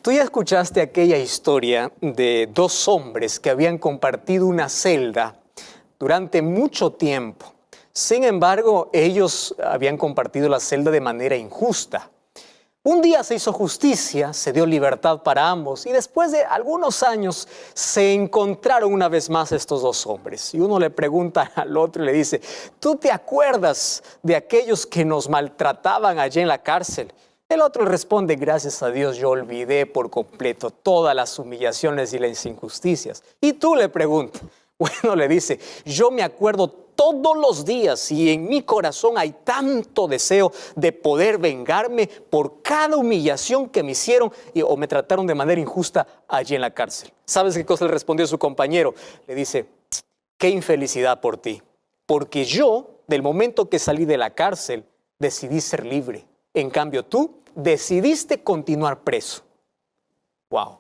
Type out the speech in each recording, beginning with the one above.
Tú ya escuchaste aquella historia de dos hombres que habían compartido una celda durante mucho tiempo. Sin embargo, ellos habían compartido la celda de manera injusta. Un día se hizo justicia, se dio libertad para ambos y después de algunos años se encontraron una vez más estos dos hombres. Y uno le pregunta al otro y le dice, ¿tú te acuerdas de aquellos que nos maltrataban allí en la cárcel? El otro responde, gracias a Dios yo olvidé por completo todas las humillaciones y las injusticias. Y tú le preguntas, bueno, le dice, yo me acuerdo todos los días y en mi corazón hay tanto deseo de poder vengarme por cada humillación que me hicieron o me trataron de manera injusta allí en la cárcel. ¿Sabes qué cosa le respondió su compañero? Le dice, qué infelicidad por ti, porque yo, del momento que salí de la cárcel, decidí ser libre. En cambio, tú decidiste continuar preso. ¡Wow!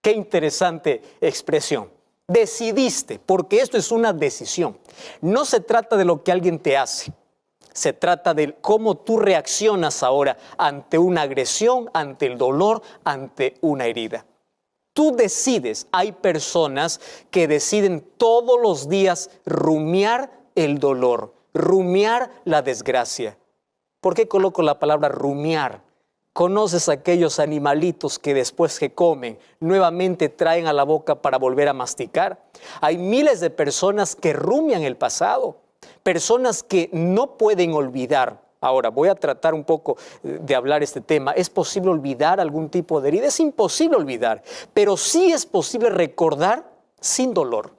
¡Qué interesante expresión! Decidiste, porque esto es una decisión. No se trata de lo que alguien te hace. Se trata de cómo tú reaccionas ahora ante una agresión, ante el dolor, ante una herida. Tú decides. Hay personas que deciden todos los días rumiar el dolor, rumiar la desgracia. ¿Por qué coloco la palabra rumiar? ¿Conoces aquellos animalitos que después que comen nuevamente traen a la boca para volver a masticar? Hay miles de personas que rumian el pasado, personas que no pueden olvidar. Ahora, voy a tratar un poco de hablar este tema. ¿Es posible olvidar algún tipo de herida? Es imposible olvidar, pero sí es posible recordar sin dolor.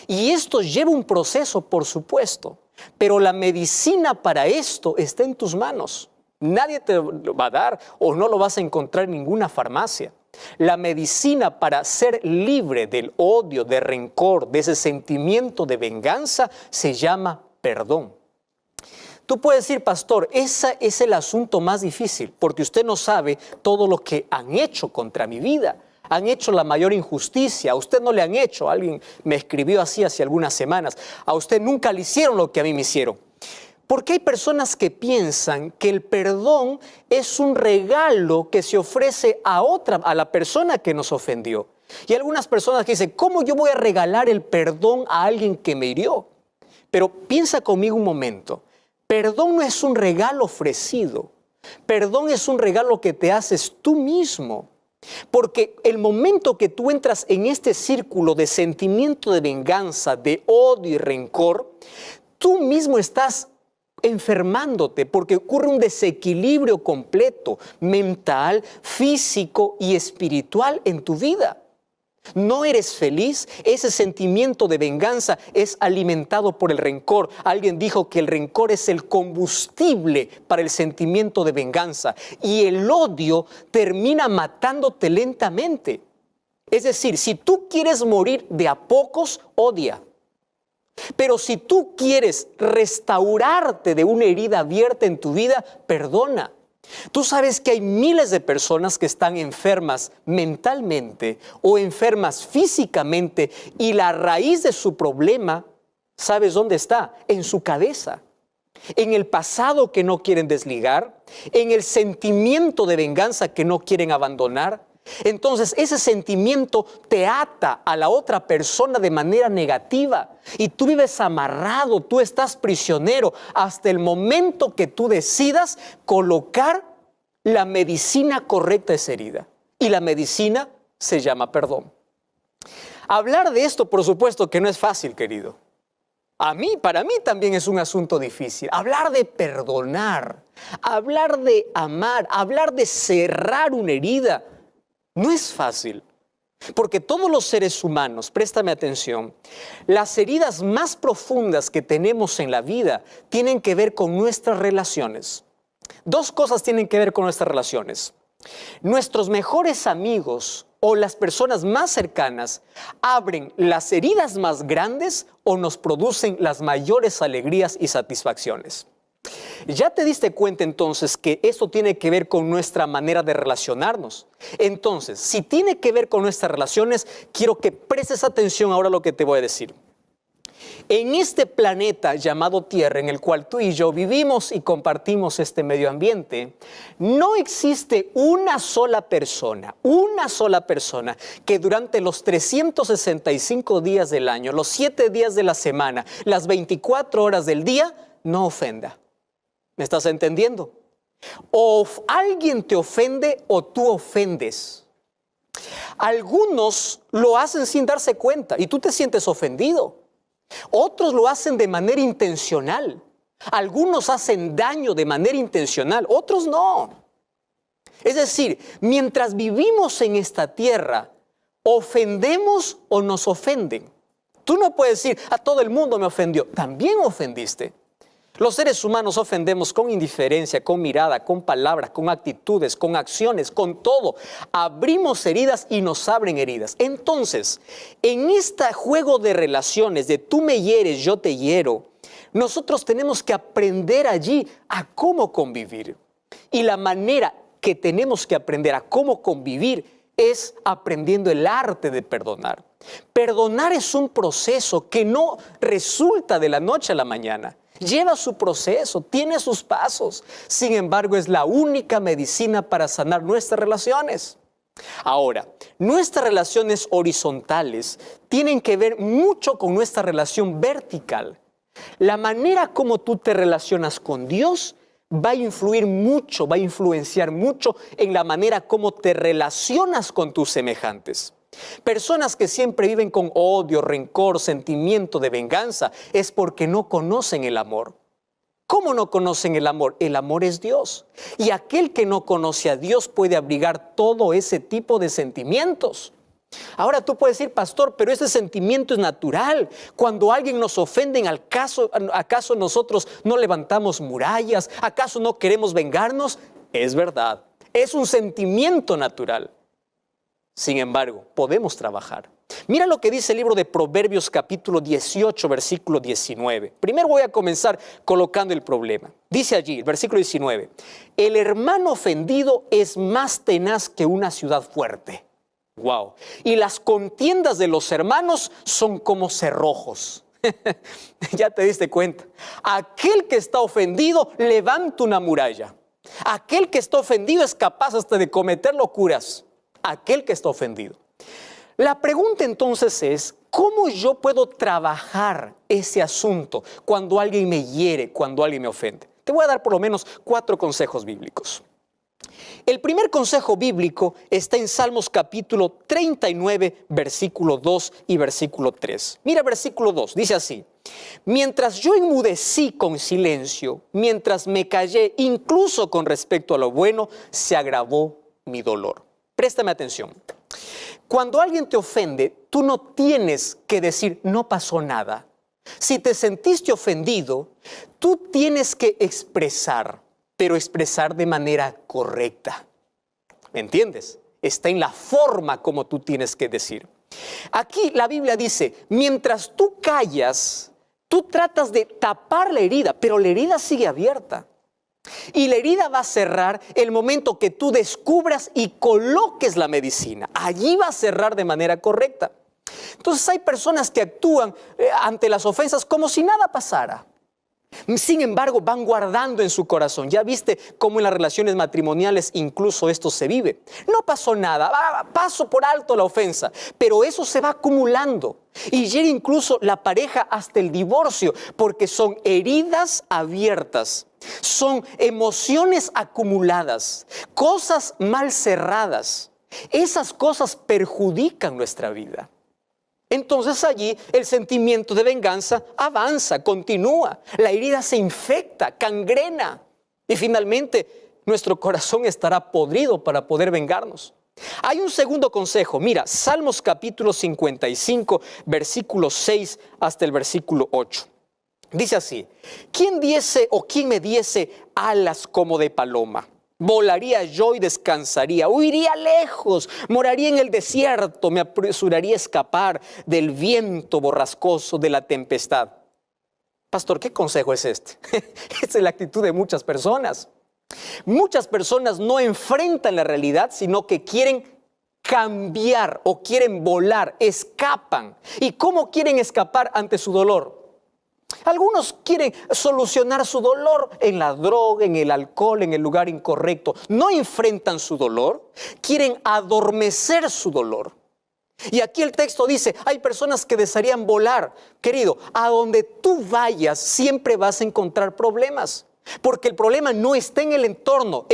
Y esto lleva un proceso, por supuesto, pero la medicina para esto está en tus manos. Nadie te lo va a dar o no lo vas a encontrar en ninguna farmacia. La medicina para ser libre del odio, del rencor, de ese sentimiento de venganza, se llama perdón. Tú puedes decir, pastor, ese es el asunto más difícil, porque usted no sabe todo lo que han hecho contra mi vida. Han hecho la mayor injusticia, a usted no le han hecho. Alguien me escribió así hace algunas semanas. A usted nunca le hicieron lo que a mí me hicieron. Porque hay personas que piensan que el perdón es un regalo que se ofrece a la persona que nos ofendió. Y algunas personas que dicen, ¿cómo yo voy a regalar el perdón a alguien que me hirió? Pero piensa conmigo un momento. Perdón no es un regalo ofrecido. Perdón es un regalo que te haces tú mismo. Porque el momento que tú entras en este círculo de sentimiento de venganza, de odio y rencor, tú mismo estás enfermándote porque ocurre un desequilibrio completo, mental, físico y espiritual en tu vida. No eres feliz, ese sentimiento de venganza es alimentado por el rencor. Alguien dijo que el rencor es el combustible para el sentimiento de venganza y el odio termina matándote lentamente. Es decir, si tú quieres morir de a pocos, odia. Pero si tú quieres restaurarte de una herida abierta en tu vida, perdona. Tú sabes que hay miles de personas que están enfermas mentalmente o enfermas físicamente y la raíz de su problema, ¿sabes dónde está? En su cabeza. En el pasado que no quieren desligar, en el sentimiento de venganza que no quieren abandonar. Entonces ese sentimiento te ata a la otra persona de manera negativa y tú vives amarrado, tú estás prisionero hasta el momento que tú decidas colocar la medicina correcta a esa herida. Y la medicina se llama perdón. Hablar de esto, por supuesto que no es fácil, querido. Para mí también es un asunto difícil. Hablar de perdonar, hablar de amar, hablar de cerrar una herida. No es fácil, porque todos los seres humanos, préstame atención, las heridas más profundas que tenemos en la vida tienen que ver con nuestras relaciones. Dos cosas tienen que ver con nuestras relaciones. Nuestros mejores amigos o las personas más cercanas abren las heridas más grandes o nos producen las mayores alegrías y satisfacciones. ¿Ya te diste cuenta entonces que esto tiene que ver con nuestra manera de relacionarnos? Entonces, si tiene que ver con nuestras relaciones, quiero que prestes atención ahora a lo que te voy a decir. En este planeta llamado Tierra, en el cual tú y yo vivimos y compartimos este medio ambiente, no existe una sola persona que durante los 365 días del año, los 7 días de la semana, las 24 horas del día, no ofenda. ¿Me estás entendiendo? O alguien te ofende o tú ofendes. Algunos lo hacen sin darse cuenta y tú te sientes ofendido. Otros lo hacen de manera intencional. Algunos hacen daño de manera intencional, otros no. Es decir, mientras vivimos en esta tierra, ofendemos o nos ofenden. Tú no puedes decir, a todo el mundo me ofendió. También ofendiste. Los seres humanos ofendemos con indiferencia, con mirada, con palabras, con actitudes, con acciones, con todo. Abrimos heridas y nos abren heridas. Entonces, en este juego de relaciones, de tú me hieres, yo te hiero, nosotros tenemos que aprender allí a cómo convivir. Y la manera que tenemos que aprender a cómo convivir es aprendiendo el arte de perdonar. Perdonar es un proceso que no resulta de la noche a la mañana. Lleva su proceso, tiene sus pasos. Sin embargo, es la única medicina para sanar nuestras relaciones. Ahora, nuestras relaciones horizontales tienen que ver mucho con nuestra relación vertical. La manera como tú te relacionas con Dios va a influir mucho, va a influenciar mucho en la manera como te relacionas con tus semejantes. Personas que siempre viven con odio, rencor, sentimiento de venganza, es porque no conocen el amor. ¿Cómo no conocen el amor? El amor es Dios. Y aquel que no conoce a Dios puede abrigar todo ese tipo de sentimientos. Ahora tú puedes decir, pastor, pero ese sentimiento es natural. Cuando alguien nos ofende, ¿acaso nosotros no levantamos murallas? ¿Acaso no queremos vengarnos? Es verdad, es un sentimiento natural. Sin embargo, podemos trabajar. Mira lo que dice el libro de Proverbios capítulo 18, versículo 19. Primero voy a comenzar colocando el problema. Dice allí, el versículo 19, el hermano ofendido es más tenaz que una ciudad fuerte. Wow. Y las contiendas de los hermanos son como cerrojos. Ya te diste cuenta. Aquel que está ofendido levanta una muralla. Aquel que está ofendido es capaz hasta de cometer locuras. Aquel que está ofendido. La pregunta entonces es, ¿cómo yo puedo trabajar ese asunto cuando alguien me hiere, cuando alguien me ofende? Te voy a dar por lo menos 4 consejos bíblicos. El primer consejo bíblico está en Salmos capítulo 39, versículo 2 y versículo 3. Mira versículo 2, dice así: mientras yo enmudecí con silencio, mientras me callé incluso con respecto a lo bueno, se agravó mi dolor. Préstame atención. Cuando alguien te ofende, tú no tienes que decir no pasó nada. Si te sentiste ofendido, tú tienes que expresar, pero expresar de manera correcta. ¿Me entiendes? Está en la forma como tú tienes que decir. Aquí la Biblia dice, mientras tú callas, tú tratas de tapar la herida, pero la herida sigue abierta. Y la herida va a cerrar el momento que tú descubras y coloques la medicina. Allí va a cerrar de manera correcta. Entonces hay personas que actúan ante las ofensas como si nada pasara. Sin embargo, van guardando en su corazón. Ya viste cómo en las relaciones matrimoniales incluso esto se vive. No pasó nada, paso por alto la ofensa, pero eso se va acumulando. Y llega incluso la pareja hasta el divorcio, porque son heridas abiertas, son emociones acumuladas, cosas mal cerradas. Esas cosas perjudican nuestra vida. Entonces allí el sentimiento de venganza avanza, continúa, la herida se infecta, cangrena y finalmente nuestro corazón estará podrido para poder vengarnos. Hay un segundo consejo, mira, Salmos capítulo 55, versículo 6 hasta el versículo 8. Dice así, ¿quién me diese alas como de paloma? Volaría yo y descansaría, huiría lejos, moraría en el desierto, me apresuraría a escapar del viento borrascoso, de la tempestad. Pastor, ¿qué consejo es este? Esa es la actitud de muchas personas. Muchas personas no enfrentan la realidad, sino que quieren cambiar o quieren volar, escapan. ¿Y cómo quieren escapar ante su dolor? Algunos quieren solucionar su dolor en la droga, en el alcohol, en el lugar incorrecto. No enfrentan su dolor, quieren adormecer su dolor. Y aquí el texto dice, hay personas que desearían volar. Querido, a donde tú vayas siempre vas a encontrar problemas. Porque el problema no está en el entorno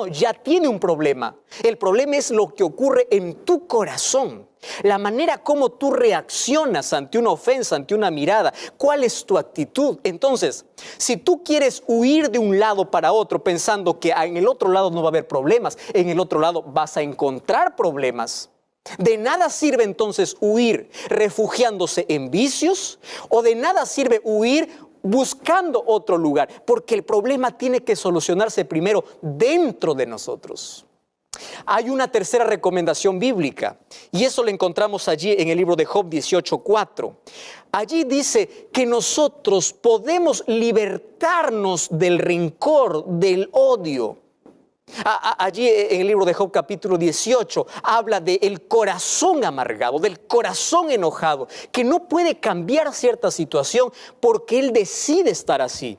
ya tiene un problema. El problema es lo que ocurre en tu corazón. La manera como tú reaccionas ante una ofensa, ante una mirada. ¿Cuál es tu actitud? Entonces, si tú quieres huir de un lado para otro pensando que en el otro lado no va a haber problemas, en el otro lado vas a encontrar problemas. De nada sirve entonces huir refugiándose en vicios, o de nada sirve huir buscando otro lugar, porque el problema tiene que solucionarse primero dentro de nosotros. Hay una tercera recomendación bíblica, y eso lo encontramos allí en el libro de Job 18:4. Allí dice que nosotros podemos libertarnos del rencor, del odio. Allí en el libro de Job capítulo 18 habla del corazón amargado, del corazón enojado, que no puede cambiar cierta situación porque él decide estar así.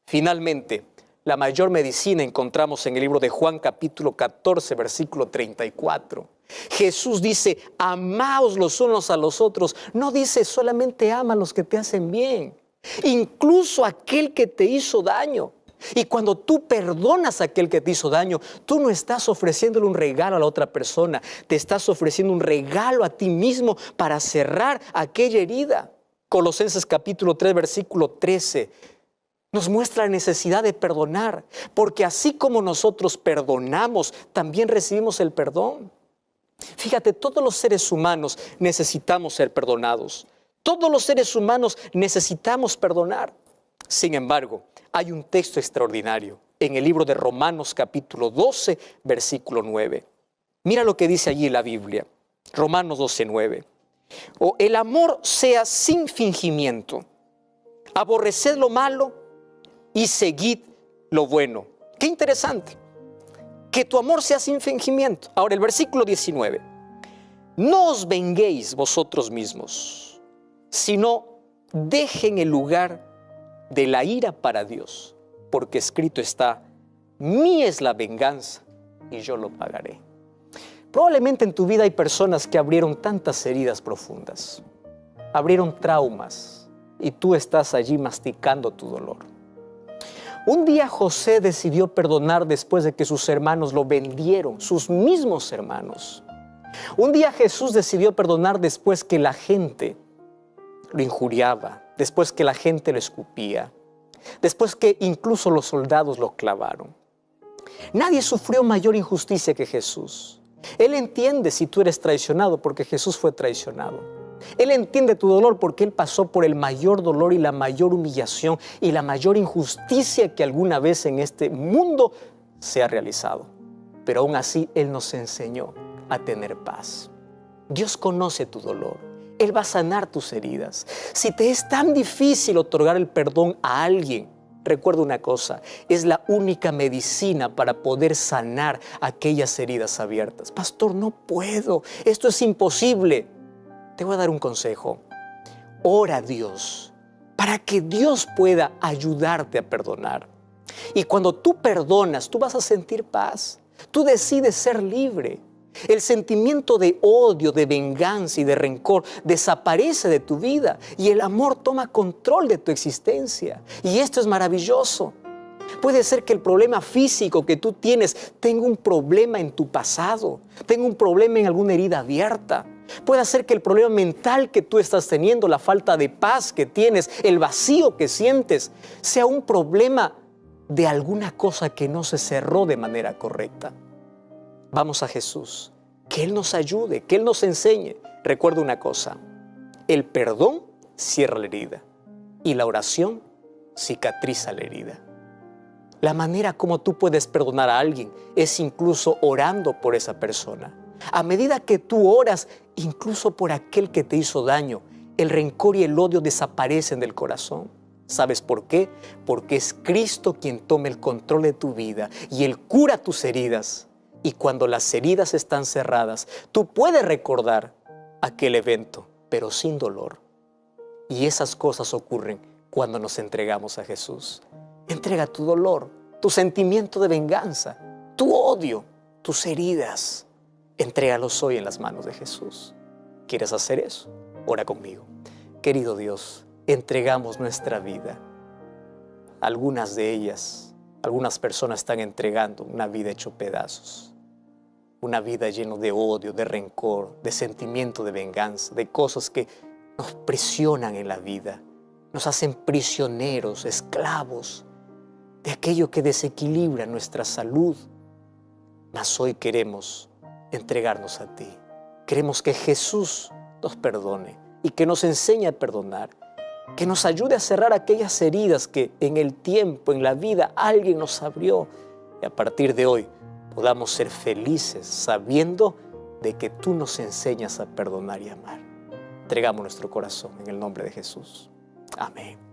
Finalmente, la mayor medicina encontramos en el libro de Juan capítulo 14 versículo 34. Jesús dice, amaos los unos a los otros. No dice solamente ama a los que te hacen bien, incluso aquel que te hizo daño. Y cuando tú perdonas a aquel que te hizo daño, tú no estás ofreciéndole un regalo a la otra persona, te estás ofreciendo un regalo a ti mismo para cerrar aquella herida. Colosenses capítulo 3, versículo 13, nos muestra la necesidad de perdonar, porque así como nosotros perdonamos, también recibimos el perdón. Fíjate, todos los seres humanos necesitamos ser perdonados. Todos los seres humanos necesitamos perdonar. Sin embargo, hay un texto extraordinario en el libro de Romanos capítulo 12, versículo 9. Mira lo que dice allí la Biblia, Romanos 12, 9. O el amor sea sin fingimiento, aborreced lo malo y seguid lo bueno. Qué interesante, que tu amor sea sin fingimiento. Ahora el versículo 19. No os venguéis vosotros mismos, sino dejen el lugar de la ira para Dios, porque escrito está, mía es la venganza y yo lo pagaré. Probablemente en tu vida hay personas que abrieron tantas heridas profundas, abrieron traumas y tú estás allí masticando tu dolor. Un día José decidió perdonar después de que sus hermanos lo vendieron, sus mismos hermanos. Un día Jesús decidió perdonar después que la gente lo injuriaba, después que la gente lo escupía, después que incluso los soldados lo clavaron. Nadie sufrió mayor injusticia que Jesús. Él entiende si tú eres traicionado porque Jesús fue traicionado. Él entiende tu dolor porque Él pasó por el mayor dolor y la mayor humillación y la mayor injusticia que alguna vez en este mundo se ha realizado. Pero aún así Él nos enseñó a tener paz. Dios conoce tu dolor. Él va a sanar tus heridas. Si te es tan difícil otorgar el perdón a alguien, recuerda una cosa, es la única medicina para poder sanar aquellas heridas abiertas. Pastor, no puedo, esto es imposible. Te voy a dar un consejo. Ora a Dios para que Dios pueda ayudarte a perdonar. Y cuando tú perdonas, tú vas a sentir paz. Tú decides ser libre. El sentimiento de odio, de venganza y de rencor desaparece de tu vida y el amor toma control de tu existencia. Y esto es maravilloso. Puede ser que el problema físico que tú tienes tenga un problema en tu pasado, tenga un problema en alguna herida abierta. Puede ser que el problema mental que tú estás teniendo, la falta de paz que tienes, el vacío que sientes, sea un problema de alguna cosa que no se cerró de manera correcta. Vamos a Jesús, que Él nos ayude, que Él nos enseñe. Recuerda una cosa, el perdón cierra la herida y la oración cicatriza la herida. La manera como tú puedes perdonar a alguien es incluso orando por esa persona. A medida que tú oras, incluso por aquel que te hizo daño, el rencor y el odio desaparecen del corazón. ¿Sabes por qué? Porque es Cristo quien toma el control de tu vida y Él cura tus heridas. Y cuando las heridas están cerradas, tú puedes recordar aquel evento, pero sin dolor. Y esas cosas ocurren cuando nos entregamos a Jesús. Entrega tu dolor, tu sentimiento de venganza, tu odio, tus heridas. Entrégalos hoy en las manos de Jesús. ¿Quieres hacer eso? Ora conmigo. Querido Dios, entregamos nuestra vida. Algunas de ellas, algunas personas están entregando una vida hecho pedazos. Una vida llena de odio, de rencor, de sentimiento de venganza, de cosas que nos presionan en la vida, nos hacen prisioneros, esclavos de aquello que desequilibra nuestra salud. Mas hoy queremos entregarnos a ti. Queremos que Jesús nos perdone y que nos enseñe a perdonar, que nos ayude a cerrar aquellas heridas que en el tiempo, en la vida, alguien nos abrió. Y a partir de hoy podamos ser felices sabiendo de que tú nos enseñas a perdonar y amar. Entregamos nuestro corazón en el nombre de Jesús. Amén.